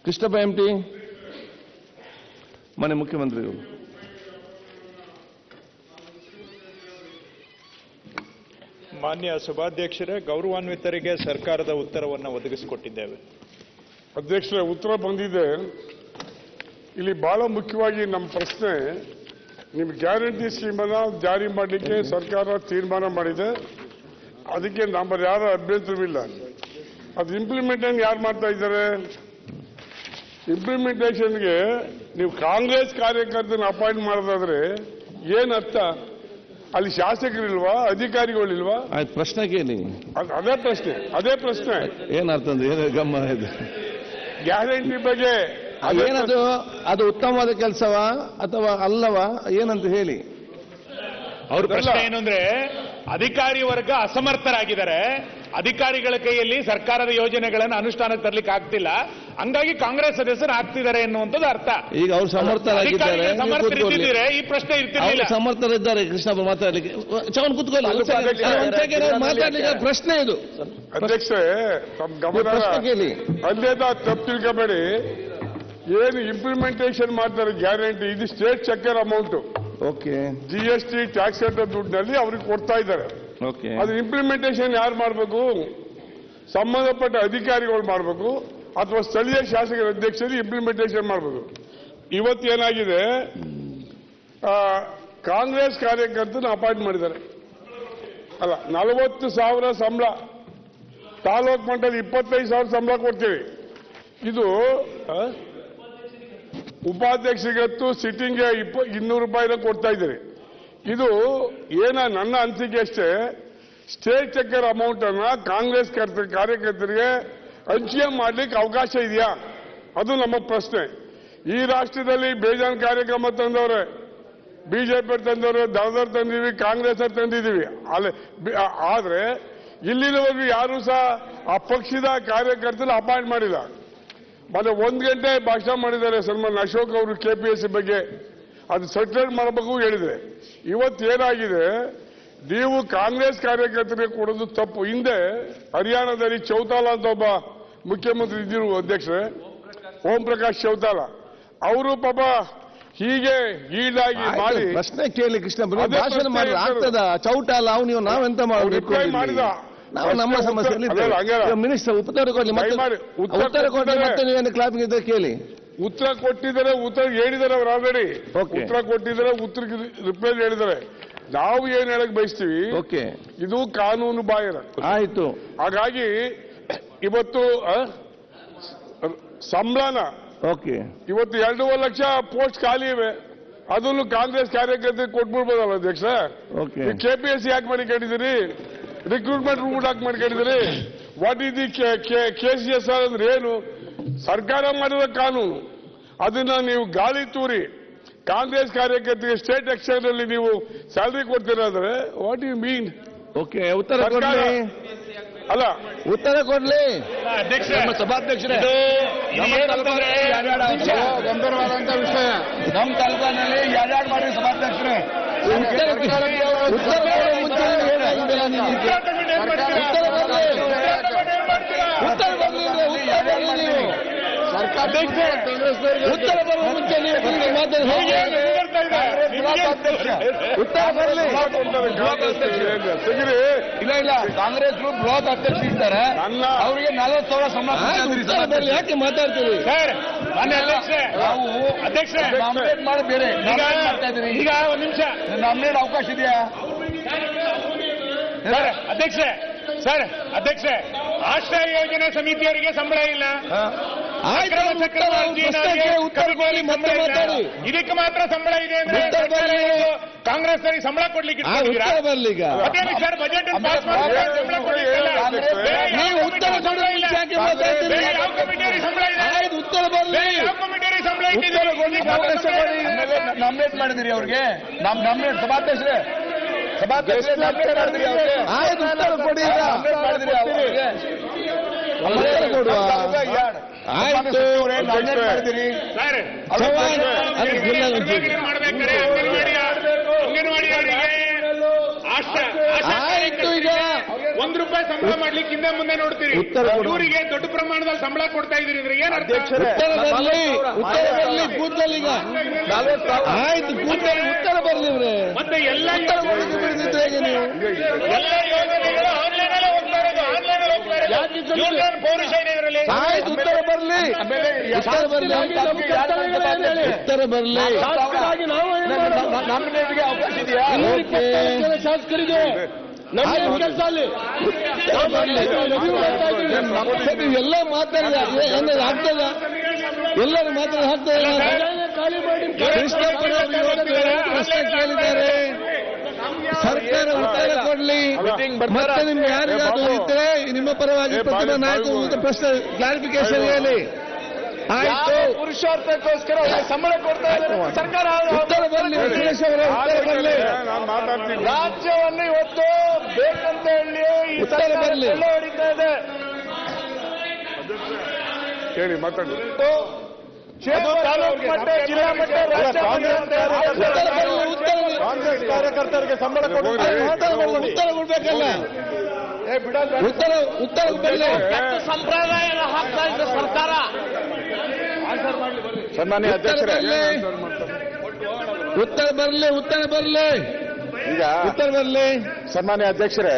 ಕೃಷ್ಣಪ್ಪ ಎಂಟಿ ಮನೆ ಮುಖ್ಯಮಂತ್ರಿಗಳು. ಮಾನ್ಯ ಸಭಾಧ್ಯಕ್ಷರೇ, ಗೌರವಾನ್ವಿತರಿಗೆ ಸರ್ಕಾರದ ಉತ್ತರವನ್ನು ಒದಗಿಸಿಕೊಟ್ಟಿದ್ದೇವೆ. ಅಧ್ಯಕ್ಷರೇ, ಉತ್ತರ ಬಂದಿದೆ. ಇಲ್ಲಿ ಬಹಳ ಮುಖ್ಯವಾಗಿ ನಮ್ಮ ಪ್ರಶ್ನೆ, ನಿಮ್ಮ ಗ್ಯಾರಂಟಿ ಸ್ಕೀಮನ್ನು ಜಾರಿ ಮಾಡಲಿಕ್ಕೆ ಸರ್ಕಾರ ತೀರ್ಮಾನ ಮಾಡಿದೆ. ಅದಕ್ಕೆ ನಮ್ಮ ಯಾರ ಅಭ್ಯಂತರವಿಲ್ಲ. ಅದು ಇಂಪ್ಲಿಮೆಂಟೇಷನ್ ಯಾರು ಮಾಡ್ತಾ ಇದ್ದಾರೆ? ಇಂಪ್ಲಿಮೆಂಟೇಷನ್ಗೆ ನೀವು ಕಾಂಗ್ರೆಸ್ ಕಾರ್ಯಕರ್ತನ ಅಪಾಯಿಂಟ್ ಮಾಡೋದಾದ್ರೆ ಏನರ್ಥ? ಅಲ್ಲಿ ಶಾಸಕರಿಲ್ವಾ, ಅಧಿಕಾರಿಗಳಿಲ್ವಾ? ಆಯ್ತು, ಪ್ರಶ್ನೆ ಕೇಳಿ. ಅದೇ ಪ್ರಶ್ನೆ ಏನರ್ಥ ಅಂದ್ರೆ ಏನು ಗಮ್ಮ ಇದೆ? ಗ್ಯಾರಂಟಿ ಬಗ್ಗೆ ಏನದು? ಅದು ಉತ್ತಮವಾದ ಕೆಲಸವಾ ಅಥವಾ ಅಲ್ಲವಾ ಏನಂತ ಹೇಳಿ. ಅವ್ರ ಪ್ರಶ್ನೆ ಏನು ಅಂದ್ರೆ, ಅಧಿಕಾರಿ ವರ್ಗ ಅಸಮರ್ಥರಾಗಿದ್ದಾರೆ, ಅಧಿಕಾರಿಗಳ ಕೈಯಲ್ಲಿ ಸರ್ಕಾರದ ಯೋಜನೆಗಳನ್ನು ಅನುಷ್ಠಾನಕ್ಕೆ ತರಲಿಕ್ಕೆ ಆಗ್ತಿಲ್ಲ, ಹಂಗಾಗಿ ಕಾಂಗ್ರೆಸ್ ಸದಸ್ಯರು ಆಗ್ತಿದ್ದಾರೆ ಎನ್ನುವಂಥದ್ದು ಅರ್ಥ. ಈಗ ಅವ್ರು ಸಮರ್ಥರಾಗಿದ್ದಾರೆ, ಈ ಪ್ರಶ್ನೆ ಇರ್ತಿರ್ಲಿಲ್ಲ. ಸಮರ್ಥರಿದ್ದಾರೆ ಕೃಷ್ಣಪ್ಪ ಮಾತಾಡ್ಲಿಕ್ಕೆ. ಚವನ್ ಕೂತ್ಕೊಳ್ಳಿ, ಮಾತಾಡ್ಲಿಕ್ಕೆ ಪ್ರಶ್ನೆ ಇದು. ಅಧ್ಯಕ್ಷರೇ, ಪ್ರಶ್ನೆ ಕೇಳಿ. ಅಲ್ಲೇದ ತಪ್ಪು ತಿಳ್ಕೋಬೇಡಿ. ಏನು ಇಂಪ್ಲಿಮೆಂಟೇಷನ್ ಮಾಡ್ತಾರೆ ಗ್ಯಾರಂಟಿ, ಇದು state checker amount. Okay, GST tax ಅಂತ ದುಡ್ಡಿನಲ್ಲಿ ಅವ್ರಿಗೆ ಕೊಡ್ತಾ ಇದ್ದಾರೆ. ಓಕೆ, ಅದು ಇಂಪ್ಲಿಮೆಂಟೇಷನ್ ಯಾರು ಮಾಡಬೇಕು? ಸಂಬಂಧಪಟ್ಟ ಅಧಿಕಾರಿಗಳು ಮಾಡಬೇಕು ಅಥವಾ ಸ್ಥಳೀಯ ಶಾಸಕರ ಅಧ್ಯಕ್ಷರು ಇಂಪ್ಲಿಮೆಂಟೇಷನ್ ಮಾಡಬೇಕು. ಇವತ್ತೇನಾಗಿದೆ, ಕಾಂಗ್ರೆಸ್ ಕಾರ್ಯಕರ್ತನ ಅಪಾಯಿಂಟ್ ಮಾಡಿದ್ದಾರೆ. ಅಲ್ಲ, 40,000 ಸಂಬಳ, ತಾಲೂಕು ಮಟ್ಟದಲ್ಲಿ 25,000 ಸಂಬಳ ಕೊಡ್ತೀವಿ. ಇದು ಉಪಾಧ್ಯಕ್ಷರಿಗತ್ತು ಸಿಟ್ಟಿಂಗ್ಗೆ 200 ರೂಪಾಯಿನ ಕೊಡ್ತಾ ಇದ್ದೀರಿ. ಇದು ನನ್ನ ಅನಿಸಿಕೆ ಅಷ್ಟೇ. ಸ್ಟೇಟ್ ಚೆಕ್ಕರ್ ಅಮೌಂಟ್ ಅನ್ನ ಕಾಂಗ್ರೆಸ್ ಕಾರ್ಯಕರ್ತರಿಗೆ ಹಂಚಿಕೆ ಮಾಡ್ಲಿಕ್ಕೆ ಅವಕಾಶ ಇದೆಯಾ? ಅದು ನಮ್ಮ ಪ್ರಶ್ನೆ. ಈ ರಾಷ್ಟ್ರದಲ್ಲಿ ಬೇಜಾನ್ ಕಾರ್ಯಕ್ರಮ ತಂದವ್ರೆ, ಬಿಜೆಪಿ ತಂದವ್ರೆ, ದಳದವ್ರು ತಂದಿದ್ದೀವಿ, ಕಾಂಗ್ರೆಸ್ ಅವ್ರು ತಂದಿದ್ದೀವಿ. ಆದ್ರೆ ಇಲ್ಲಿನವರೆಗೂ ಯಾರು ಸಹ ಆ ಪಕ್ಷದ ಕಾರ್ಯಕರ್ತನ ಅಪಾಯಿಂಟ್ ಮಾಡಿಲ್ಲ. ಮತ್ತೆ 1 ಗಂಟೆ ಭಾಷಣ ಮಾಡಿದ್ದಾರೆ ಸನ್ಮಾನ್ ಅಶೋಕ್ ಅವರು KPSC ಬಗ್ಗೆ. ಅದು ಸೆಟಲ್ ಮಾಡಬೇಕು ಹೇಳಿದ್ರೆ, ಇವತ್ತೇನಾಗಿದೆ, ನೀವು ಕಾಂಗ್ರೆಸ್ ಕಾರ್ಯಕರ್ತರಿಗೆ ಕೊಡೋದು ತಪ್ಪು. ಹಿಂದೆ ಹರಿಯಾಣದಲ್ಲಿ ಚೌತಾಲ ಅಂತ ಒಬ್ಬ ಮುಖ್ಯಮಂತ್ರಿ ಇದ್ದರು ಅಧ್ಯಕ್ಷರೇ, ಓಂ ಪ್ರಕಾಶ್ ಚೌತಾಲ. ಅವರು ಪಾಪ ಹೀಗೆ ಈಡಾಗಿ ಮಾಡಿ ಪ್ರಶ್ನೆ ಕೇಳಿ. ಕೃಷ್ಣಪ್ಪ ಭಾಷಣ ಮಾಡಿ ಆಗ್ತದ? ಚೌಟಾಲ ನೀವು ನಾವೆಂತ ಮಾಡಿದ ನಾವು ನಮ್ಮ ಸಮಸ್ಯೆಯಲ್ಲಿ ಮಿನಿಸ್ಟರ್ ಉತ್ತರ ಕೊಡ್ಲಿ, ಉತ್ತರ ಕೊಡ್ಲಿ, ಮತ್ತೆ ನೀವೇನು ಕ್ಲಾಪಿಂಗ್ ಇದ್ರೆ ಕೇಳಿ. ಉತ್ತರ ಕೊಟ್ಟಿದ್ದಾರೆ, ಉತ್ತರ ಹೇಳಿದ್ದಾರೆ ಅವರು ಆಲ್ರೆಡಿ. ಉತ್ತರ ಕೊಟ್ಟಿದ್ದಾರೆ, ಉತ್ತರಕ್ಕೆ ರಿಪ್ಲೈ ಹೇಳಿದ್ದಾರೆ. ನಾವು ಏನ್ ಹೇಳಕ್ ಬಯಸ್ತೀವಿ, ಇದು ಕಾನೂನು ಬಾಹಿರ. ಆಯ್ತು. ಹಾಗಾಗಿ ಇವತ್ತು ಸಂಬಳನ ಇವತ್ತು 2.5 ಲಕ್ಷ ಪೋಸ್ಟ್ ಖಾಲಿ ಇವೆ. ಅದನ್ನು ಕಾಂಗ್ರೆಸ್ ಕಾರ್ಯಕರ್ತರಿಗೆ ಕೊಟ್ಬಿಡ್ಬೋದಲ್ಲ ಅಧ್ಯಕ್ಷ? KPSC ಯಾಕೆ ಮಾಡಿ ಕೇಳಿದಿರಿ? ರಿಕ್ರೂಟ್ಮೆಂಟ್ ರೂಟ್ ಹಾಕಿ ಮಾಡಿ ಕೇಳಿದಿರಿ? ವಾಟ್ ಇಸ್ ದಿ KCSR ಅಂದ್ರೆ ಏನು? ಸರ್ಕಾರ ಮಾಡಿರೋ ಕಾನೂನು. ಅದನ್ನ ನೀವು ಗಾಳಿ ತೂರಿ ಕಾಂಗ್ರೆಸ್ ಕಾರ್ಯಕರ್ತರಿಗೆ ಸ್ಟೇಟ್ ಎಕ್ಸ್ಚೇಂಜ್ ಅಲ್ಲಿ ನೀವು ಸ್ಯಾಲರಿ ಕೊಡ್ತೀರಾದ್ರೆ ವಾಟ್ ಯು ಮೀನ್? ಓಕೆ, ಉತ್ತರ ಕೊಡ್ಲಿ. ಅಲ್ಲ, ಉತ್ತರ ಕೊಡ್ಲಿ ಸಭಾಧ್ಯಕ್ಷರೇ. ಗಂಭೀರವಾದಂತ ವಿಷಯ ನಮ್ಮ ತಾಲೂಕಿನಲ್ಲಿ ಯಾರ್ಯಾರು ಮಾಡಿ ಸಭಾಧ್ಯಕ್ಷರೇ. ಉತ್ತರ ಬರುವ ಮುಂಚೆ ನೀವು ಉತ್ತರ ಬರಲಿ. ಇಲ್ಲ, ಕಾಂಗ್ರೆಸ್ ಗ್ರೂಪ್ ಬ್ಲಾಕ್ ಅಧ್ಯಕ್ಷ ಇರ್ತಾರೆ, ಅವರಿಗೆ 40,000 ಸಂಬಳ ಬರಲಿ. ಯಾಕೆ ಮಾತಾಡ್ತೀವಿ? ನಾವು ನಾಮಿನೇಟ್ ಮಾಡಿ ಬೇರೆ ಮಾಡ್ತಾ ಇದ್ದೀವಿ. ಈಗ ಒಂದು ನಿಮಿಷ ನಾಮಿನೇಟ್ ಅವಕಾಶ ಇದೆಯಾ? ಅಧ್ಯಕ್ಷ, ಆಶ್ರಯ ಯೋಜನೆ ಸಮಿತಿಯವರಿಗೆ ಸಂಬಳ ಇಲ್ಲ, ಇದಕ್ಕೆ ಮಾತ್ರ ಸಂಬಳ ಇದೆ ಅಂದ್ರೆ ಕಾಂಗ್ರೆಸ್ ಸಂಬಳ ಕೊಡ್ಲಿಕ್ಕೆ ಬಜೆಟ್ ಪಾಸ್ ಸಂಬಳ ಕೊಡ್ಲಿಕ್ಕಿಲ್ಲ. ನಾಮಿನೇಟ್ ಮಾಡಿದಿರಿ ಅವ್ರಿಗೆ? ನಾಮಿನೇಟ್ ಸಭಾಧ್ಯಕ್ಷರೇ, ಸಭಾಧ್ಯಕ್ಷರೇ ನಾಮಿನೇಟ್ ಮಾಡಿದಿರಿ ಅವ್ರಿಗೆ? ಮಾಡಿದಿರಿ? ಆಯ್ತು ಈಗ ₹1 ಸಂಬಳ ಮಾಡ್ಲಿಕ್ಕೆ ಹಿಂದೆ ಮುಂದೆ ನೋಡ್ತೀರಿ. ಉತ್ತರ ಕೊಡು. ಇವರಿಗೆ ದೊಡ್ಡ ಪ್ರಮಾಣದಲ್ಲಿ ಸಂಬಳ ಕೊಡ್ತಾ ಇದೀರಿ ಅಂದ್ರೆ ಏನ್ ಅರ್ಥ? ಉತ್ತರ ಬರಲಿ ಕೂತಲ್ಲಿ ಈಗ ಆಯ್ತು ಕೂತಲ್ಲಿ ಉತ್ತರ ಬರಲಿ ಇವ್ರೆ ಮತ್ತೆ ಎಲ್ಲ ಉತ್ತರ ಕೊಡೋಕೆ ಬಿಡ್ತಿದ್ರೆ ಹೇಗೆ ನೀವು ಯೋಜನೆಗಳು ಆನ್ಲೈನ್ ಹೋಗ್ತಾ ಇರೋದು, ಆನ್ಲೈನ್ ಹೋಗ್ತಾ ಇರೋದು. ಇವ್ರದ್ದೇನು ಪೌರುಷ ಇದೆ ಇದರಲ್ಲಿ? ಆಯ್ತು ಉತ್ತರ ಬರಲಿ ಉತ್ತರ ಬರಲಿ ಉತ್ತರ ಬರಲಿ ನಾಮಿನೇಟ್ಗೆ ಅವಕಾಶ ಇದೆಯಾ? ಶಾಸಕರಿಗೆ ಕೆಲಸ ಅಲ್ಲಿ ನೀವೆಲ್ಲ ಮಾತಾಡಿದ ಏನಾದ್ರು ಆಗ್ತದ ಎಲ್ಲರೂ ಮಾತಾಡಿ ಆಗ್ತದ ಪ್ರಶ್ನೆ ಕೇಳಿದ್ದಾರೆ ಸರ್ಕಾರ ಉತ್ತರ ಕೊಡ್ಲಿ ಮತ್ತೆ ನಿಮ್ಗೆ ಯಾರಿಗಾದ್ರು ಇದ್ರೆ ನಿಮ್ಮ ಪರವಾಗಿ ಪ್ರತಿಭಾ ನಾಯಕ ಪ್ರಶ್ನೆ ಕ್ಲಾರಿಫಿಕೇಶನ್ ಹೇಳಿ ಆಯ್ತು ಪುರುಷಾರ್ಥಕ್ಕೋಸ್ಕರ ಸಂಬಳ ಕೊಡ್ತಾ ಇದ್ದಾರೆ ಸರ್ಕಾರ. ಉತ್ತರ ಬರಲಿ ಸುರೇಶ್ ಅವರೇ ಉತ್ತರ ಬರಲಿ ನಾನು ಮಾತಾಡ್ತೀನಿ. ರಾಜ್ಯವನ್ನು ಇವತ್ತು ಬೇಕಂತ ಹೇಳಿ ಈ ಉತ್ತರ ಸರ್ಕಾರ ಬರಲಿ. ಕೊಳ್ಳೆ ಹೊಡಿತಾ ಇದೆ. ಹೇಳಿ ಮಾತಾಡಿ. ಅದು ತಾಲೂಕು ಮಟ್ಟ, ಜಿಲ್ಲಾ ಮಟ್ಟ, ರಾಜ್ಯ ಮಟ್ಟ ಅಂತ ಉತ್ತರ ಬರಲಿ ಉತ್ತರ ಕಾಂಗ್ರೆಸ್ ಕಾರ್ಯಕರ್ತರಿಗೆ ಸಂಬಳ ಉತ್ತರ ಕೊಡ್ಬೇಕಲ್ಲ ಉತ್ತರ ಬರಲಿ ಸಂಪ್ರದಾಯ ಹಾಕ್ತಾ ಇದ್ದ ಸರ್ಕಾರ. ಸನ್ಮಾನ್ಯ ಅಧ್ಯಕ್ಷರೇ, ಉತ್ತರ ಬರಲಿ ಈಗ ಉತ್ತರ ಬರಲಿ ಸನ್ಮಾನ್ಯ ಅಧ್ಯಕ್ಷರೇ,